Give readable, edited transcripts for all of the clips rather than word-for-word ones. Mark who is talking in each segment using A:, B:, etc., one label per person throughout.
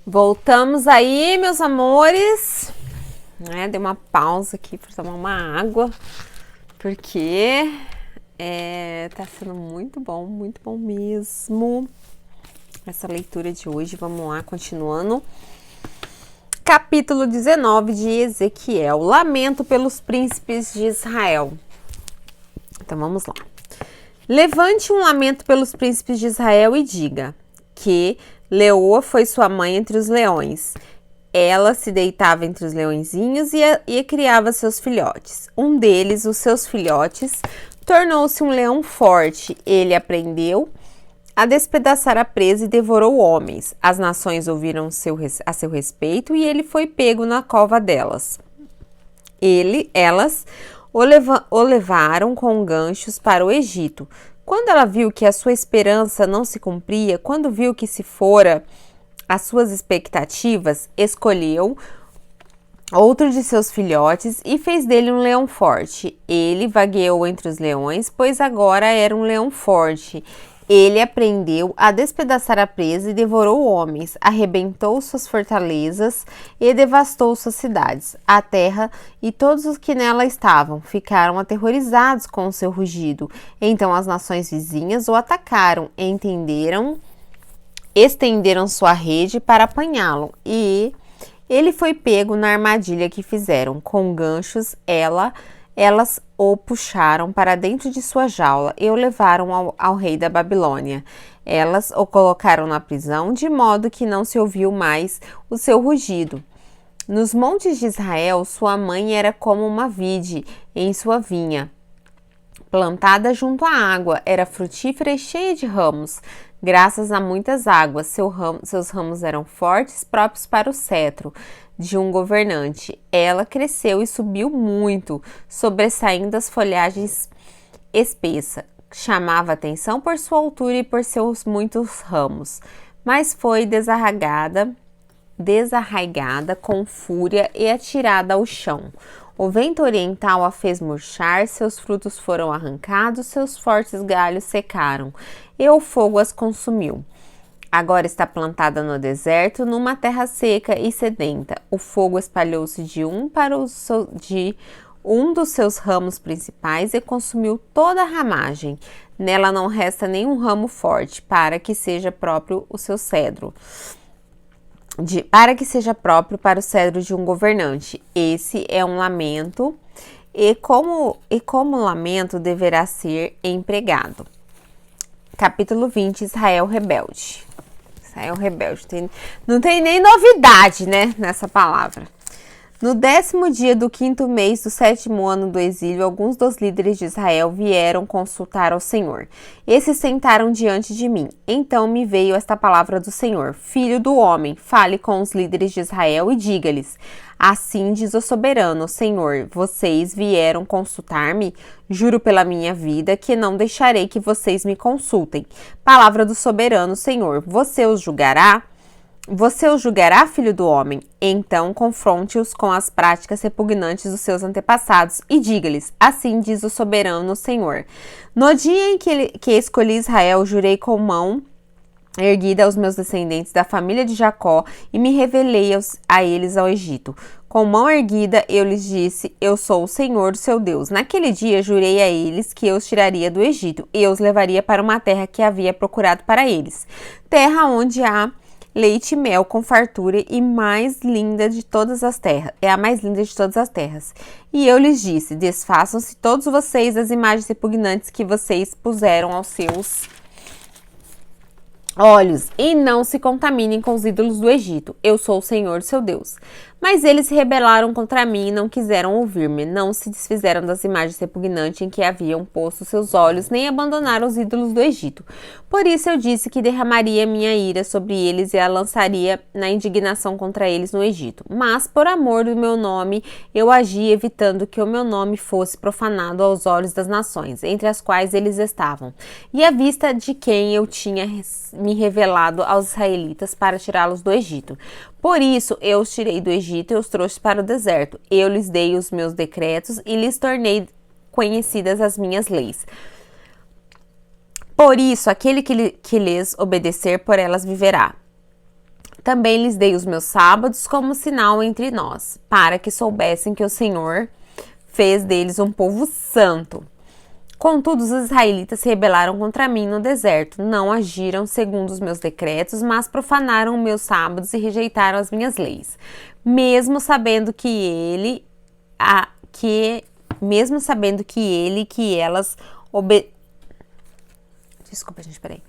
A: Voltamos aí, meus amores. Dei uma pausa aqui para tomar uma água, porque tá sendo muito bom mesmo essa leitura de hoje. Vamos lá, continuando. Capítulo 19 de Ezequiel, Lamento pelos príncipes de Israel. Então vamos lá. Levante um lamento pelos príncipes de Israel e diga que Leoa foi sua mãe entre os leões. Ela se deitava entre os leõezinhos e criava seus filhotes. Um deles, os seus filhotes, tornou-se um leão forte. Ele aprendeu a despedaçar a presa e devorou homens. As nações ouviram a seu respeito e ele foi pego na cova delas. Elas o levaram com ganchos para o Egito. Quando ela viu que a sua esperança não se cumpria, quando viu que se fora as suas expectativas, escolheu outro de seus filhotes e fez dele um leão forte. Ele vagueou entre os leões, pois agora era um leão forte. Ele aprendeu a despedaçar a presa e devorou homens, arrebentou suas fortalezas e devastou suas cidades. A terra e todos os que nela estavam ficaram aterrorizados com o seu rugido. Então as nações vizinhas o atacaram, estenderam sua rede para apanhá-lo, e ele foi pego na armadilha que fizeram. Com ganchos, elas o puxaram para dentro de sua jaula e o levaram ao rei da Babilônia. Elas o colocaram na prisão, de modo que não se ouviu mais o seu rugido. Nos montes de Israel, sua mãe era como uma vide em sua vinha, plantada junto à água, era frutífera e cheia de ramos. Graças a muitas águas, seus ramos eram fortes, próprios para o cetro de um governante. Ela cresceu e subiu muito, sobressaindo as folhagens espessa. Chamava atenção por sua altura e por seus muitos ramos, mas foi desarraigada com fúria e atirada ao chão. O vento oriental a fez murchar, seus frutos foram arrancados, seus fortes galhos secaram, e o fogo as consumiu. Agora está plantada no deserto, numa terra seca e sedenta. O fogo espalhou-se de um dos seus ramos principais e consumiu toda a ramagem. Nela não resta nenhum ramo forte, para que seja próprio o seu cedro. Para que seja próprio para o cedro de um governante. Esse é um lamento, e como lamento deverá ser empregado. Capítulo 20, Israel rebelde. Não tem nem novidade, né, nessa palavra. No 10º dia do 5º mês do 7º ano do exílio, alguns dos líderes de Israel vieram consultar ao Senhor. Esses sentaram diante de mim. Então me veio esta palavra do Senhor: Filho do homem, fale com os líderes de Israel e diga-lhes: Assim diz o soberano, Senhor, vocês vieram consultar-me? Juro pela minha vida que não deixarei que vocês me consultem. Palavra do soberano, Senhor, você os julgará, filho do homem? Então confronte-os com as práticas repugnantes dos seus antepassados e diga-lhes: Assim diz o soberano Senhor. No dia em que escolhi Israel, jurei com mão erguida aos meus descendentes da família de Jacó e me revelei a eles ao Egito. Com mão erguida eu lhes disse: Eu sou o Senhor, o seu Deus. Naquele dia jurei a eles que eu os tiraria do Egito e os levaria para uma terra que havia procurado para eles, terra onde há leite e mel com fartura e mais linda de todas as terras. É a mais linda de todas as terras. E eu lhes disse: Desfaçam-se todos vocês das imagens repugnantes que vocês puseram aos seus olhos e não se contaminem com os ídolos do Egito. Eu sou o Senhor, seu Deus. Mas eles se rebelaram contra mim e não quiseram ouvir-me. Não se desfizeram das imagens repugnantes em que haviam posto seus olhos, nem abandonaram os ídolos do Egito. Por isso eu disse que derramaria minha ira sobre eles e a lançaria na indignação contra eles no Egito. Mas, por amor do meu nome, eu agi evitando que o meu nome fosse profanado aos olhos das nações, entre as quais eles estavam, e à vista de quem eu tinha me revelado aos israelitas para tirá-los do Egito. Por isso eu os tirei do Egito e os trouxe para o deserto. Eu lhes dei os meus decretos e lhes tornei conhecidas as minhas leis. Por isso, aquele que lhes obedecer, por elas viverá. Também lhes dei os meus sábados como sinal entre nós, para que soubessem que o Senhor fez deles um povo santo. Contudo, os israelitas se rebelaram contra mim no deserto, não agiram segundo os meus decretos, mas profanaram os meus sábados e rejeitaram as minhas leis, mesmo sabendo que elas Desculpa, gente, peraí.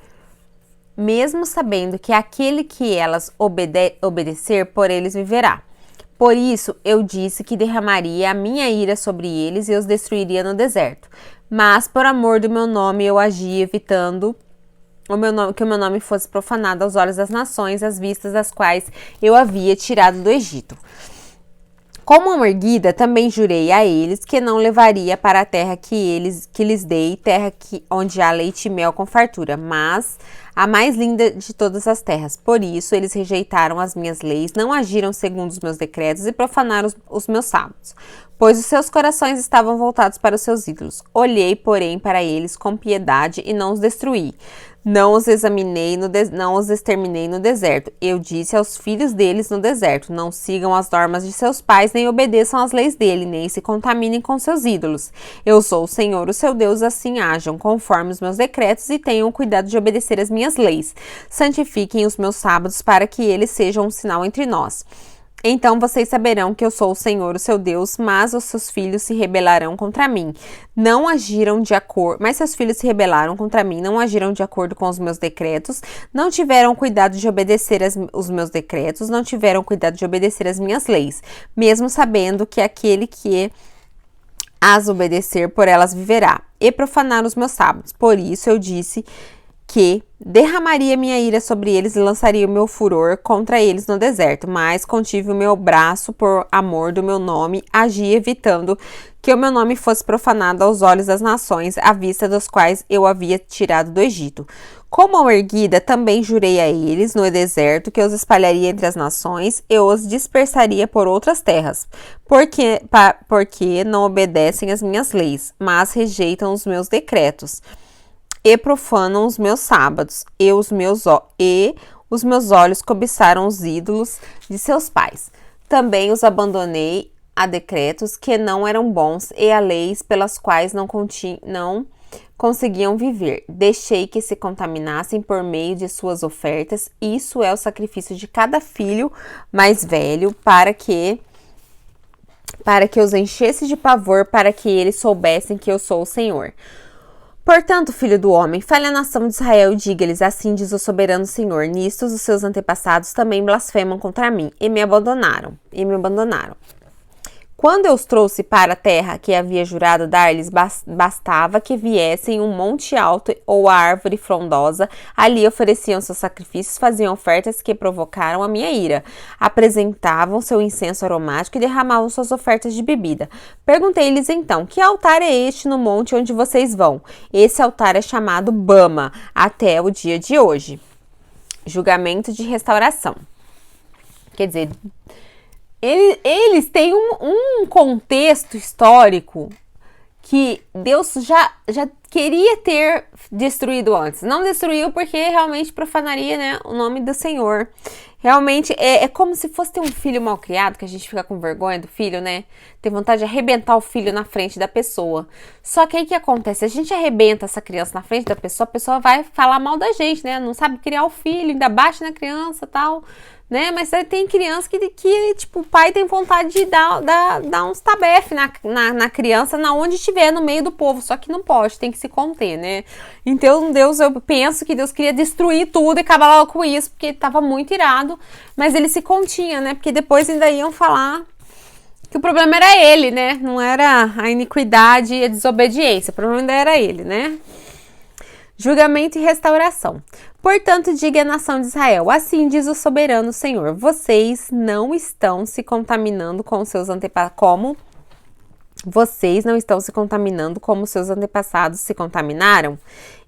A: Mesmo sabendo que aquele que elas obedecer, por eles viverá. Por isso, eu disse que derramaria a minha ira sobre eles e os destruiria no deserto. Mas, por amor do meu nome, eu agi, evitando que o meu nome fosse profanado aos olhos das nações, às vistas das quais eu havia tirado do Egito. Como mão erguida, também jurei a eles que não levaria para a terra que lhes dei, terra onde há leite e mel com fartura, mas a mais linda de todas as terras. Por isso, eles rejeitaram as minhas leis, não agiram segundo os meus decretos e profanaram os meus sábados, pois os seus corações estavam voltados para os seus ídolos. Olhei, porém, para eles com piedade e não os destruí. Não os exterminei no deserto. Eu disse aos filhos deles no deserto: não sigam as normas de seus pais, nem obedeçam às leis dele, nem se contaminem com seus ídolos. Eu sou o Senhor, o seu Deus, assim hajam, conforme os meus decretos, e tenham cuidado de obedecer às minhas leis. Santifiquem os meus sábados, para que eles sejam um sinal entre nós. Então vocês saberão que eu sou o Senhor, o seu Deus, mas os seus filhos se rebelarão contra mim. Mas seus filhos se rebelaram contra mim, não agiram de acordo com os meus decretos, não tiveram cuidado de obedecer os meus decretos, não tiveram cuidado de obedecer as minhas leis, mesmo sabendo que aquele que as obedecer, por elas viverá, e profanaram os meus sábados. Por isso eu disse que derramaria minha ira sobre eles e lançaria o meu furor contra eles no deserto, mas contive o meu braço por amor do meu nome, agi evitando que o meu nome fosse profanado aos olhos das nações, à vista dos quais eu havia tirado do Egito. Com mão erguida, também jurei a eles no deserto que eu os espalharia entre as nações, eu os dispersaria por outras terras, porque não obedecem às minhas leis, mas rejeitam os meus decretos e profanam os meus sábados, e os meus olhos cobiçaram os ídolos de seus pais. Também os abandonei a decretos que não eram bons e a leis pelas quais não conseguiam viver. Deixei que se contaminassem por meio de suas ofertas. Isso é o sacrifício de cada filho mais velho, para que os enchesse de pavor, para que eles soubessem que eu sou o Senhor. Portanto, filho do homem, fale à nação de Israel e diga-lhes: assim diz o soberano Senhor, nisto os seus antepassados também blasfemam contra mim e me abandonaram. Quando eu os trouxe para a terra que havia jurado dar-lhes, bastava que viessem um monte alto ou a árvore frondosa, ali ofereciam seus sacrifícios, faziam ofertas que provocaram a minha ira, apresentavam seu incenso aromático e derramavam suas ofertas de bebida. Perguntei-lhes então: que altar é este no monte onde vocês vão? Esse altar é chamado Bama, até o dia de hoje. Julgamento de restauração. Quer dizer, eles têm um contexto histórico que Deus já queria ter destruído antes. Não destruiu porque realmente profanaria, né, o nome do Senhor. Realmente é como se fosse ter um filho mal criado, que a gente fica com vergonha do filho, né? Tem vontade de arrebentar o filho na frente da pessoa. Só que aí o que acontece? A gente arrebenta essa criança na frente da pessoa, a pessoa vai falar mal da gente, né? Não sabe criar o filho, ainda bate na criança e tal, né? Mas tem criança que tipo, o pai tem vontade de dar uns tabefe na criança, na onde estiver, no meio do povo, só que não pode, tem que se conter, né? Então, eu penso que Deus queria destruir tudo e acabar logo com isso, porque ele tava muito irado, mas ele se continha, né? Porque depois ainda iam falar que o problema era ele, né? Não era a iniquidade e a desobediência, o problema ainda era ele, né? Julgamento e restauração. Portanto, diga à nação de Israel: assim diz o soberano Senhor, vocês não estão se contaminando com seus antepassados, como seus antepassados se contaminaram?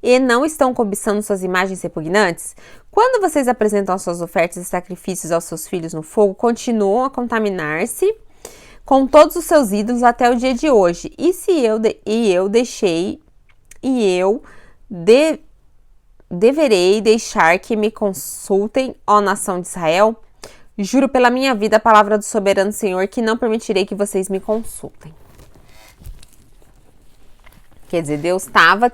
A: E não estão cobiçando suas imagens repugnantes? Quando vocês apresentam as suas ofertas e sacrifícios aos seus filhos no fogo, continuam a contaminar-se com todos os seus ídolos até o dia de hoje. Deverei deixar que me consultem, ó nação de Israel? Juro pela minha vida, a palavra do soberano Senhor, que não permitirei que vocês me consultem. Quer dizer, Deus estava,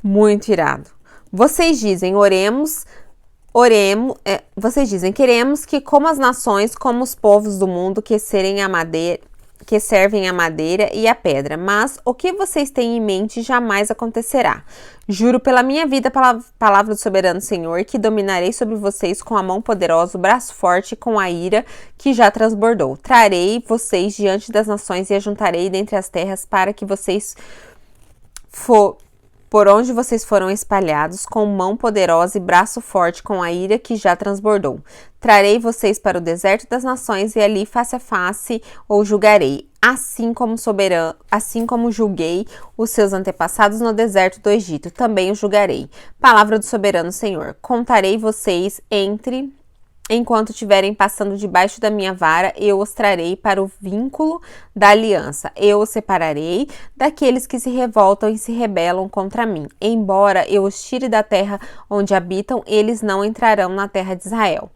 A: muito irado. Vocês dizem, vocês dizem, queremos que como as nações, como os povos do mundo que servem a madeira e a pedra, mas o que vocês têm em mente jamais acontecerá. Juro pela minha vida, palavra do soberano Senhor, que dominarei sobre vocês com a mão poderosa, o braço forte, com a ira que já transbordou. Trarei vocês diante das nações e ajuntarei dentre as terras para que vocês por onde vocês foram espalhados, com mão poderosa e braço forte, com a ira que já transbordou. Trarei vocês para o deserto das nações e ali face a face os julgarei, assim como julguei os seus antepassados no deserto do Egito, também os julgarei. Palavra do soberano Senhor. Contarei vocês enquanto estiverem passando debaixo da minha vara, eu os trarei para o vínculo da aliança. Eu os separarei daqueles que se revoltam e se rebelam contra mim. Embora eu os tire da terra onde habitam, eles não entrarão na terra de Israel.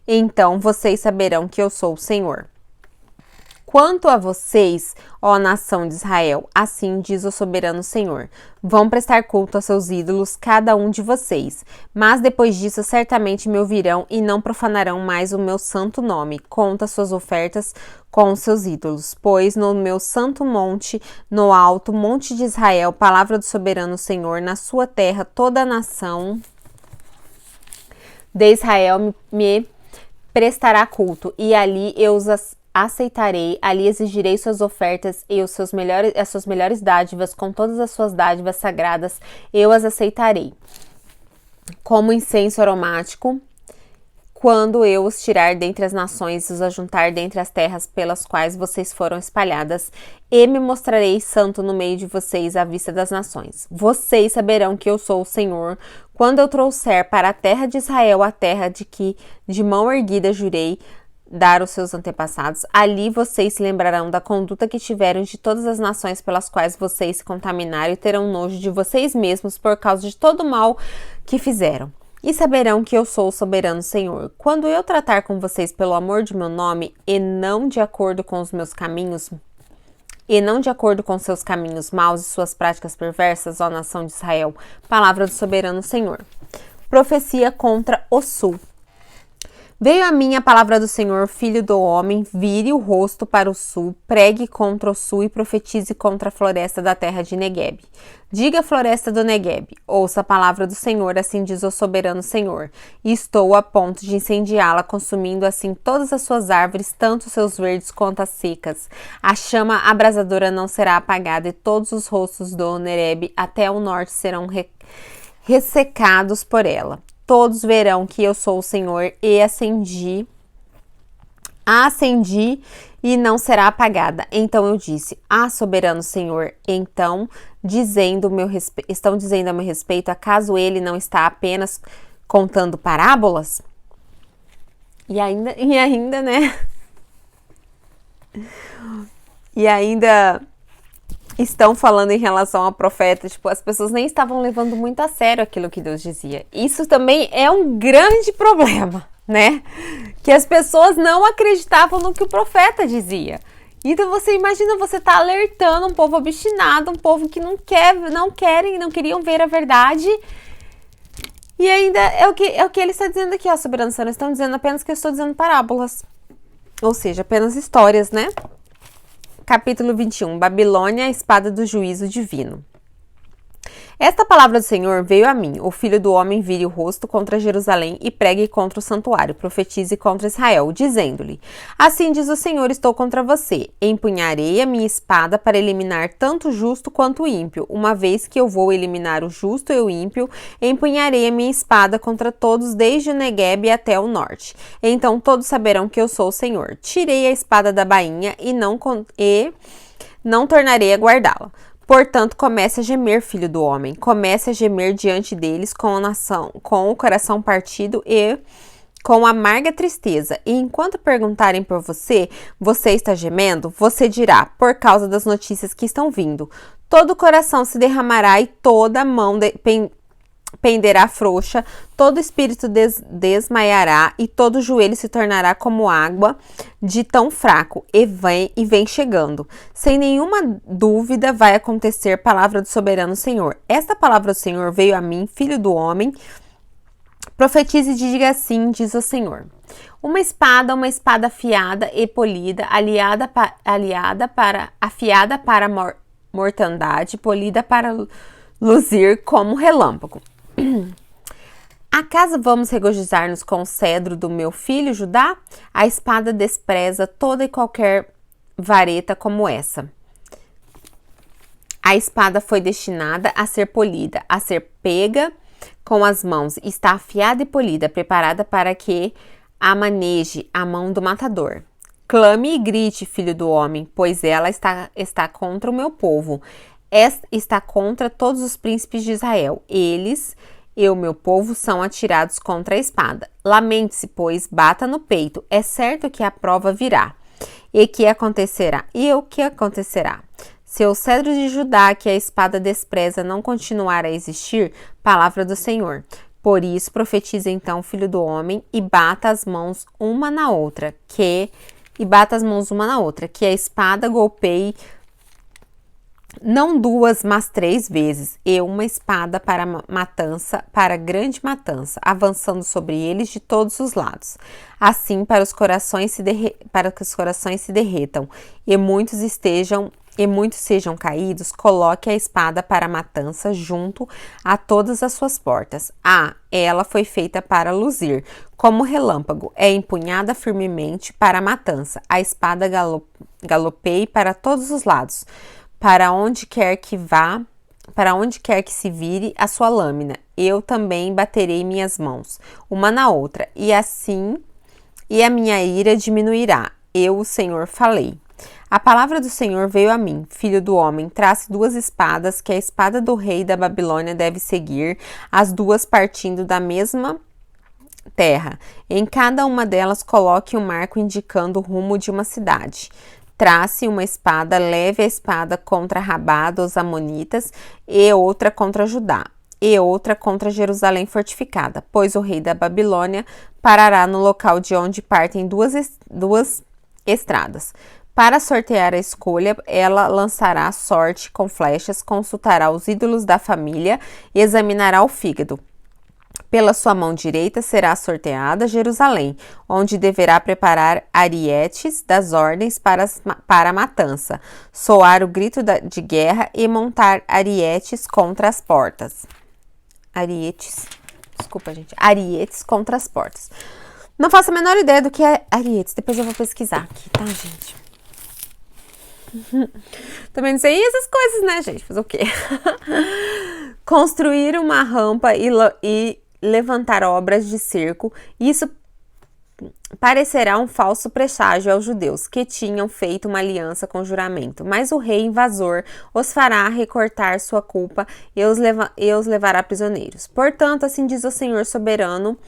A: Então vocês saberão que eu sou o Senhor. Quanto a vocês, ó nação de Israel, assim diz o soberano Senhor, vão prestar culto a seus ídolos, cada um de vocês. Mas depois disso, certamente me ouvirão e não profanarão mais o meu santo nome. Conta suas ofertas com os seus ídolos, pois no meu santo monte, no alto monte de Israel, palavra do soberano Senhor, na sua terra, toda a nação de Israel me prestará culto, e ali eu os aceitarei, ali exigirei suas ofertas e as suas melhores dádivas, com todas as suas dádivas sagradas, eu as aceitarei. Como incenso aromático, quando eu os tirar dentre as nações e os ajuntar dentre as terras pelas quais vocês foram espalhadas, e me mostrarei santo no meio de vocês à vista das nações. Vocês saberão que eu sou o Senhor, quando eu trouxer para a terra de Israel a terra de que de mão erguida jurei dar aos seus antepassados. Ali vocês se lembrarão da conduta que tiveram de todas as nações pelas quais vocês se contaminaram e terão nojo de vocês mesmos por causa de todo o mal que fizeram. E saberão que eu sou o soberano Senhor. Quando eu tratar com vocês pelo amor de meu nome e não de acordo com os meus caminhos, e não de acordo com seus caminhos maus e suas práticas perversas, ó nação de Israel, palavra do soberano Senhor. Profecia contra o sul. Veio a mim a palavra do Senhor, filho do homem, vire o rosto para o sul, pregue contra o sul e profetize contra a floresta da terra de Negueb. Diga a floresta do Negueb, ouça a palavra do Senhor, assim diz o soberano Senhor. E estou a ponto de incendiá-la, consumindo assim todas as suas árvores, tanto os seus verdes quanto as secas. A chama abrasadora não será apagada, e todos os rostos do Negueb até o norte serão ressecados por ela. Todos verão que eu sou o Senhor e acendi e não será apagada. Então eu disse, soberano Senhor, estão dizendo a meu respeito, acaso ele não está apenas contando parábolas? E ainda, né? E ainda estão falando em relação ao profeta, as pessoas nem estavam levando muito a sério aquilo que Deus dizia. Isso também é um grande problema, né? Que as pessoas não acreditavam no que o profeta dizia. Então você imagina, você tá alertando um povo obstinado, um povo que não queriam ver a verdade. E ainda é o que ele está dizendo aqui, ó, soberano Senhor, estão dizendo apenas que eu estou dizendo parábolas. Ou seja, apenas histórias, né? Capítulo 21. Babilônia, a espada do juízo divino. Esta palavra do Senhor veio a mim, o filho do homem vire o rosto contra Jerusalém e pregue contra o santuário, profetize contra Israel, dizendo-lhe, assim diz o Senhor, estou contra você, empunharei a minha espada para eliminar tanto o justo quanto o ímpio, uma vez que eu vou eliminar o justo e o ímpio, empunharei a minha espada contra todos, desde o Negueb até o norte, então todos saberão que eu sou o Senhor, tirei a espada da bainha e não tornarei a guardá-la. Portanto, comece a gemer, filho do homem, comece a gemer diante deles com o coração partido e com amarga tristeza. E enquanto perguntarem por você, você está gemendo? Você dirá, por causa das notícias que estão vindo. Todo o coração se derramará e toda a mão penderá frouxa, todo espírito desmaiará e todo joelho se tornará como água de tão fraco, e vem chegando. Sem nenhuma dúvida vai acontecer palavra do soberano Senhor. Esta palavra do Senhor veio a mim, filho do homem. Profetize e diga assim, diz o Senhor. Uma espada afiada e polida, afiada para mortandade, polida para luzir como relâmpago. Acaso vamos regozijar-nos com o cedro do meu filho Judá? A espada despreza toda e qualquer vareta como essa. A espada foi destinada a ser polida, a ser pega com as mãos. Está afiada e polida, preparada para que a maneje a mão do matador. Clame e grite, filho do homem, pois ela está contra o meu povo. Está contra todos os príncipes de Israel. Eles e o meu povo são atirados contra a espada. Lamente-se, pois, bata no peito. É certo que a prova virá. E que acontecerá? E o que acontecerá? Se o cedro de Judá, que a espada despreza, não continuar a existir, palavra do Senhor. Por isso, profetiza então, filho do homem, e bata as mãos uma na outra, que a espada golpeie não 2, mas 3 vezes, e uma espada para matança, para grande matança, avançando sobre eles de todos os lados. Assim, para que os corações se derretam, e muitos sejam caídos, coloque a espada para a matança junto a todas as suas portas. Ela foi feita para luzir, como relâmpago, é empunhada firmemente para a matança. A espada galopeie para todos os lados. Para onde quer que se vire a sua lâmina, eu também baterei minhas mãos, uma na outra, e assim a minha ira diminuirá. Eu, o Senhor, falei. A palavra do Senhor veio a mim, filho do homem, trace 2 espadas, que a espada do rei da Babilônia deve seguir, as 2 partindo da mesma terra. Em cada uma delas coloque um marco indicando o rumo de uma cidade. Trace uma espada, leve a espada contra Rabá dos Amonitas e outra contra Judá, e outra contra Jerusalém fortificada, pois o rei da Babilônia parará no local de onde partem duas estradas. Para sortear a escolha, ela lançará sorte com flechas, consultará os ídolos da família e examinará o fígado. Pela sua mão direita será sorteada Jerusalém, onde deverá preparar arietes das ordens para a matança, soar o grito de guerra e montar arietes contra as portas. Arietes contra as portas. Não faço a menor ideia do que é arietes, depois eu vou pesquisar aqui, tá, gente? Também não sei essas coisas, né, gente? Fazer o quê? Construir uma rampa e levantar obras de cerco, isso parecerá um falso presságio aos judeus, que tinham feito uma aliança com juramento, mas o rei invasor os fará recortar sua culpa e os levará prisioneiros. Portanto, assim diz o soberano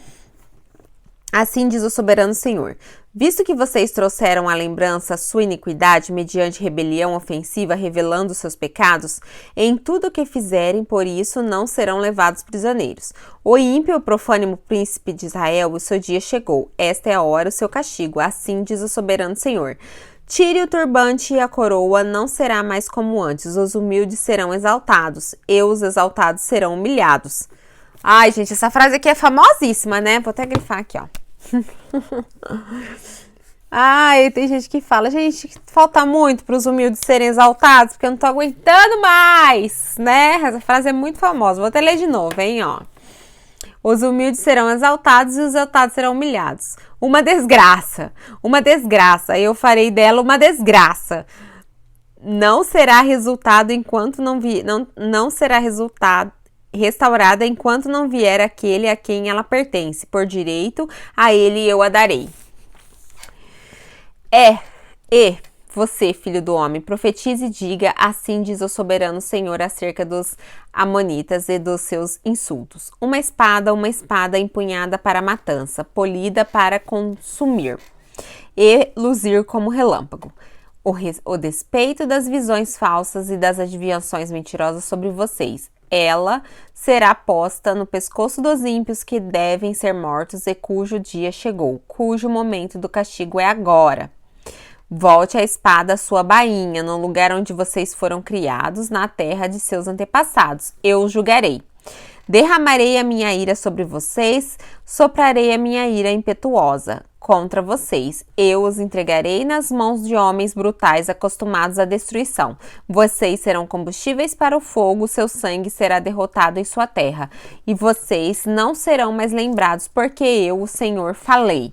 A: Senhor, visto que vocês trouxeram à lembrança sua iniquidade mediante rebelião ofensiva, revelando seus pecados, em tudo o que fizerem, por isso não serão levados prisioneiros. O ímpio, o profânimo príncipe de Israel, o seu dia chegou. Esta é a hora, o seu castigo. Assim diz o soberano Senhor. Tire o turbante e a coroa, não será mais como antes. Os humildes serão exaltados, e os exaltados serão humilhados. Ai, gente, essa frase aqui é famosíssima, né? Vou até grifar aqui, ó. Ai, tem gente que fala, gente, falta muito para os humildes serem exaltados, porque eu não tô aguentando mais, né? Essa frase é muito famosa. Vou até ler de novo, hein, ó. Os humildes serão exaltados e os exaltados serão humilhados. Uma desgraça. Eu farei dela uma desgraça. Não será resultado enquanto não será restaurada enquanto não vier aquele a quem ela pertence. Por direito, a ele eu a darei. Você, filho do homem, profetize e diga, assim diz o soberano Senhor acerca dos amonitas e dos seus insultos. Uma espada empunhada para a matança, polida para consumir e luzir como relâmpago. O despeito das visões falsas e das adivinhações mentirosas sobre vocês. ela será posta no pescoço dos ímpios que devem ser mortos e cujo dia chegou, cujo momento do castigo é agora. Volte a espada à sua bainha, no lugar onde vocês foram criados, na terra de seus antepassados. Eu os julgarei. Derramarei a minha ira sobre vocês, soprarei a minha ira impetuosa contra vocês. Eu os entregarei nas mãos de homens brutais acostumados à destruição. Vocês serão combustíveis para o fogo, seu sangue será derrotado em sua terra. E vocês não serão mais lembrados, porque eu, o Senhor, falei.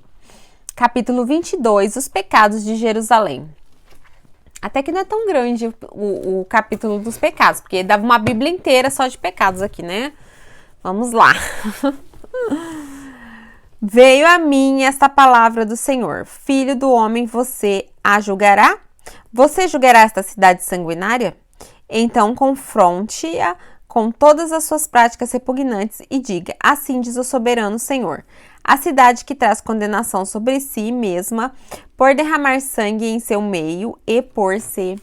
A: Capítulo 22, os pecados de Jerusalém. Até que não é tão grande o capítulo dos pecados, porque dava uma Bíblia inteira só de pecados aqui, né? Vamos lá. Veio a mim esta palavra do Senhor. Filho do homem, você a julgará? Você julgará esta cidade sanguinária? Então confronte-a com todas as suas práticas repugnantes e diga, assim diz o soberano Senhor. A cidade que traz condenação sobre si mesma, por derramar sangue em seu meio e por se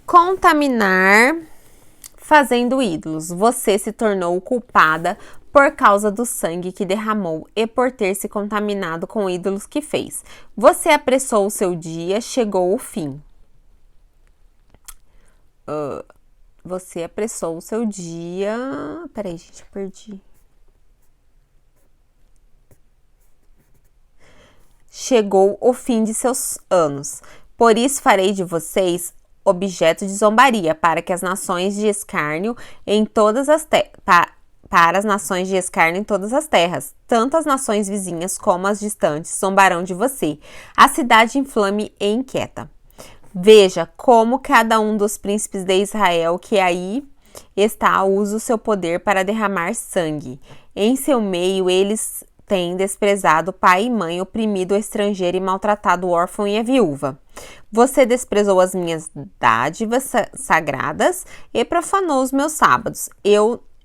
A: contaminar fazendo ídolos. Você se tornou culpada por causa do sangue que derramou e por ter se contaminado com ídolos que fez. Você apressou o seu dia, chegou o fim. Você apressou o seu dia... Peraí, gente, eu perdi. Chegou o fim de seus anos. Por isso farei de vocês objeto de zombaria, para que as nações de escárnio em todas as para as nações de escárnio em todas as terras. Tanto as nações vizinhas como as distantes zombarão de você. A cidade inflame e inquieta. Veja como cada um dos príncipes de Israel que aí está usa o seu poder para derramar sangue. Em seu meio eles têm desprezado pai e mãe, oprimido o estrangeiro e maltratado o órfão e a viúva. Você desprezou as minhas dádivas sagradas e profanou os meus sábados.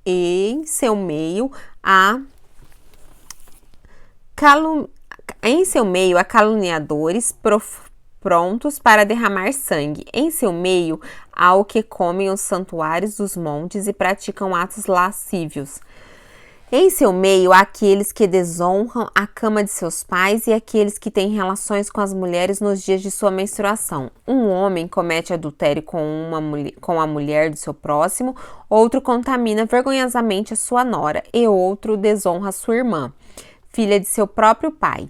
A: Em seu meio há caluniadores prontos para derramar sangue. Em seu meio há o que comem os santuários dos montes e praticam atos lascívios. Em seu meio há aqueles que desonram a cama de seus pais e aqueles que têm relações com as mulheres nos dias de sua menstruação. Um homem comete adultério com a mulher do seu próximo, outro contamina vergonhosamente a sua nora e outro desonra sua irmã, filha de seu próprio pai.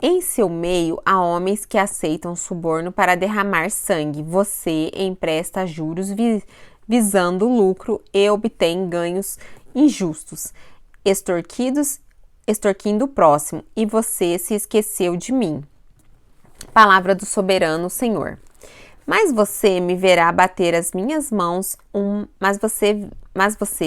A: Em seu meio há homens que aceitam suborno para derramar sangue. Você empresta juros visando lucro e obtém ganhos injustos, extorquindo o próximo, e você se esqueceu de mim. Palavra do soberano Senhor. Mas você me verá bater as minhas mãos, mas você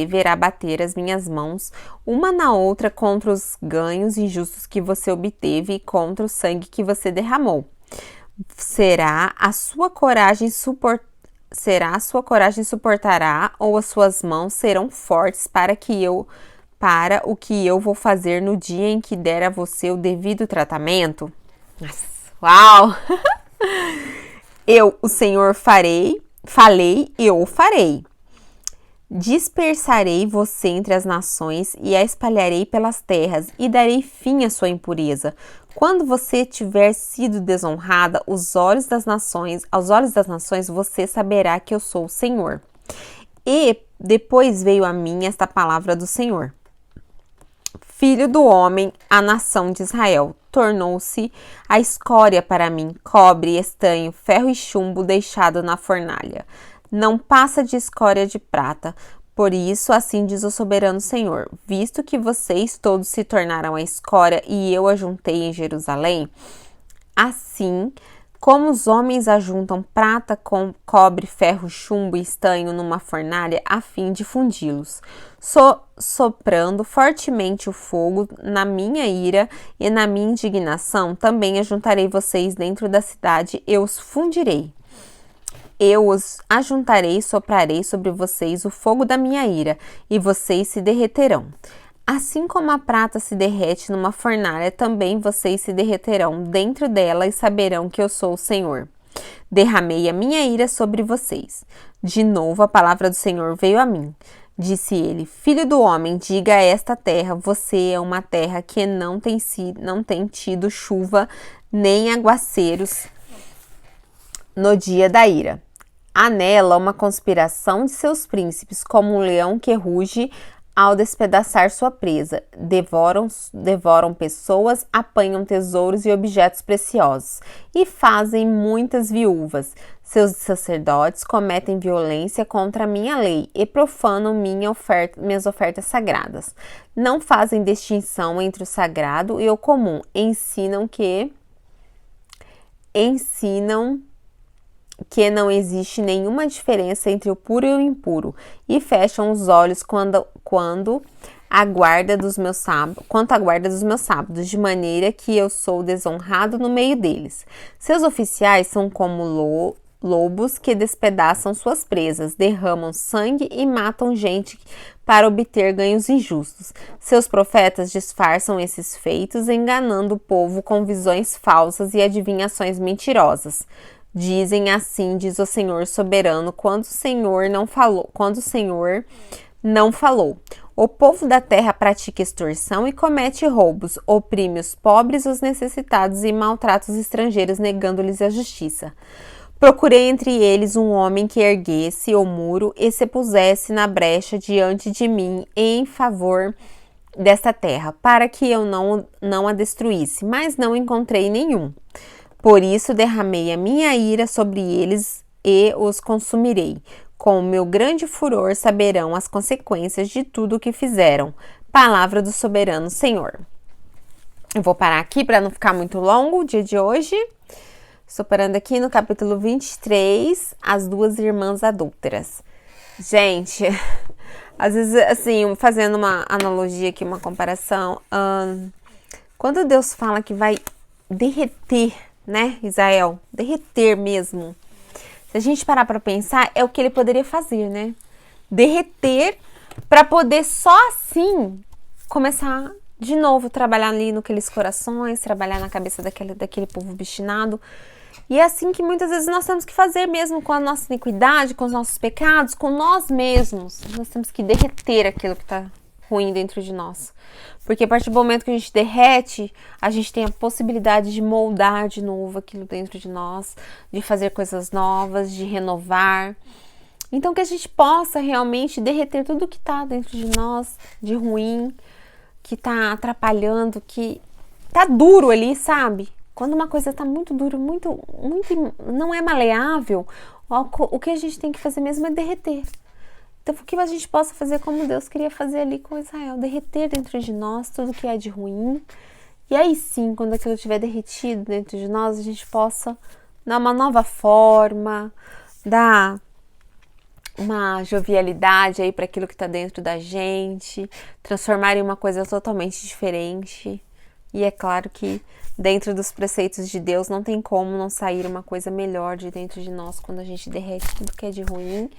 A: verá bater as minhas mãos uma na outra contra os ganhos injustos que você obteve e contra o sangue que você derramou. Será a sua coragem suportará, ou as suas mãos serão fortes para o que eu vou fazer no dia em que der a você o devido tratamento? Nossa, uau! Eu, o Senhor, falei e eu o farei. Dispersarei você entre as nações e a espalharei pelas terras e darei fim à sua impureza. Quando você tiver sido desonrada aos olhos das nações, você saberá que eu sou o Senhor. E depois veio a mim esta palavra do Senhor. Filho do homem, a nação de Israel tornou-se a escória para mim, cobre, estanho, ferro e chumbo deixado na fornalha. Não passa de escória de prata. Por isso, assim diz o soberano Senhor, visto que vocês todos se tornaram a escória e eu a juntei em Jerusalém, assim como os homens ajuntam prata com cobre, ferro, chumbo e estanho numa fornalha a fim de fundi-los, soprando fortemente o fogo na minha ira e na minha indignação, também ajuntarei vocês dentro da cidade e os fundirei. Eu os ajuntarei e soprarei sobre vocês o fogo da minha ira, e vocês se derreterão. Assim como a prata se derrete numa fornalha, também vocês se derreterão dentro dela e saberão que eu sou o Senhor. Derramei a minha ira sobre vocês. De novo, a palavra do Senhor veio a mim. Disse ele: Filho do homem, diga a esta terra: você é uma terra que não tem tido chuva nem aguaceiros no dia da ira. Há nela uma conspiração de seus príncipes, como um leão que ruge ao despedaçar sua presa. Devoram pessoas, apanham tesouros e objetos preciosos e fazem muitas viúvas. Seus sacerdotes cometem violência contra a minha lei e profanam minhas ofertas sagradas. Não fazem distinção entre o sagrado e o comum. Ensinam que não existe nenhuma diferença entre o puro e o impuro, e fecham os olhos quanto à guarda dos meus sábados, de maneira que eu sou desonrado no meio deles. Seus oficiais são como lobos que despedaçam suas presas, derramam sangue e matam gente para obter ganhos injustos. Seus profetas disfarçam esses feitos, enganando o povo com visões falsas e adivinhações mentirosas. Dizem assim, diz o Senhor soberano, quando o Senhor não falou. O povo da terra pratica extorsão e comete roubos, oprime os pobres, os necessitados e maltrata os estrangeiros, negando-lhes a justiça. Procurei entre eles um homem que erguesse o muro e se pusesse na brecha diante de mim em favor desta terra, para que eu não a destruísse, mas não encontrei nenhum. Por isso derramei a minha ira sobre eles e os consumirei. Com o meu grande furor saberão as consequências de tudo o que fizeram. Palavra do soberano Senhor. Eu vou parar aqui para não ficar muito longo o dia de hoje. Estou parando aqui no capítulo 23, as duas irmãs adúlteras. Gente, às vezes, assim, fazendo uma analogia aqui, uma comparação, quando Deus fala que vai derreter, né, Israel, derreter mesmo. Se a gente parar para pensar, é o que ele poderia fazer, né? Derreter para poder só assim começar de novo trabalhar ali naqueles corações, trabalhar na cabeça daquele povo obstinado. E é assim que muitas vezes nós temos que fazer mesmo com a nossa iniquidade, com os nossos pecados, com nós mesmos. Nós temos que derreter aquilo que está ruim dentro de nós. Porque a partir do momento que a gente derrete, a gente tem a possibilidade de moldar de novo aquilo dentro de nós, de fazer coisas novas, de renovar. Então que a gente possa realmente derreter tudo que está dentro de nós, de ruim, que está atrapalhando, que tá duro ali, sabe? Quando uma coisa tá muito dura, muito, não é maleável, o que a gente tem que fazer mesmo é derreter. Então, que a gente possa fazer como Deus queria fazer ali com Israel, derreter dentro de nós tudo que é de ruim. E aí sim, quando aquilo estiver derretido dentro de nós, a gente possa dar uma nova forma, dar uma jovialidade aí para aquilo que está dentro da gente, transformar em uma coisa totalmente diferente. E é claro que dentro dos preceitos de Deus não tem como não sair uma coisa melhor de dentro de nós quando a gente derrete tudo que é de ruim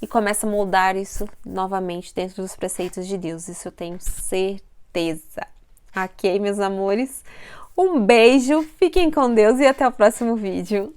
A: e começa a moldar isso novamente dentro dos preceitos de Deus. Isso eu tenho certeza. Ok, meus amores? Um beijo, fiquem com Deus e até o próximo vídeo.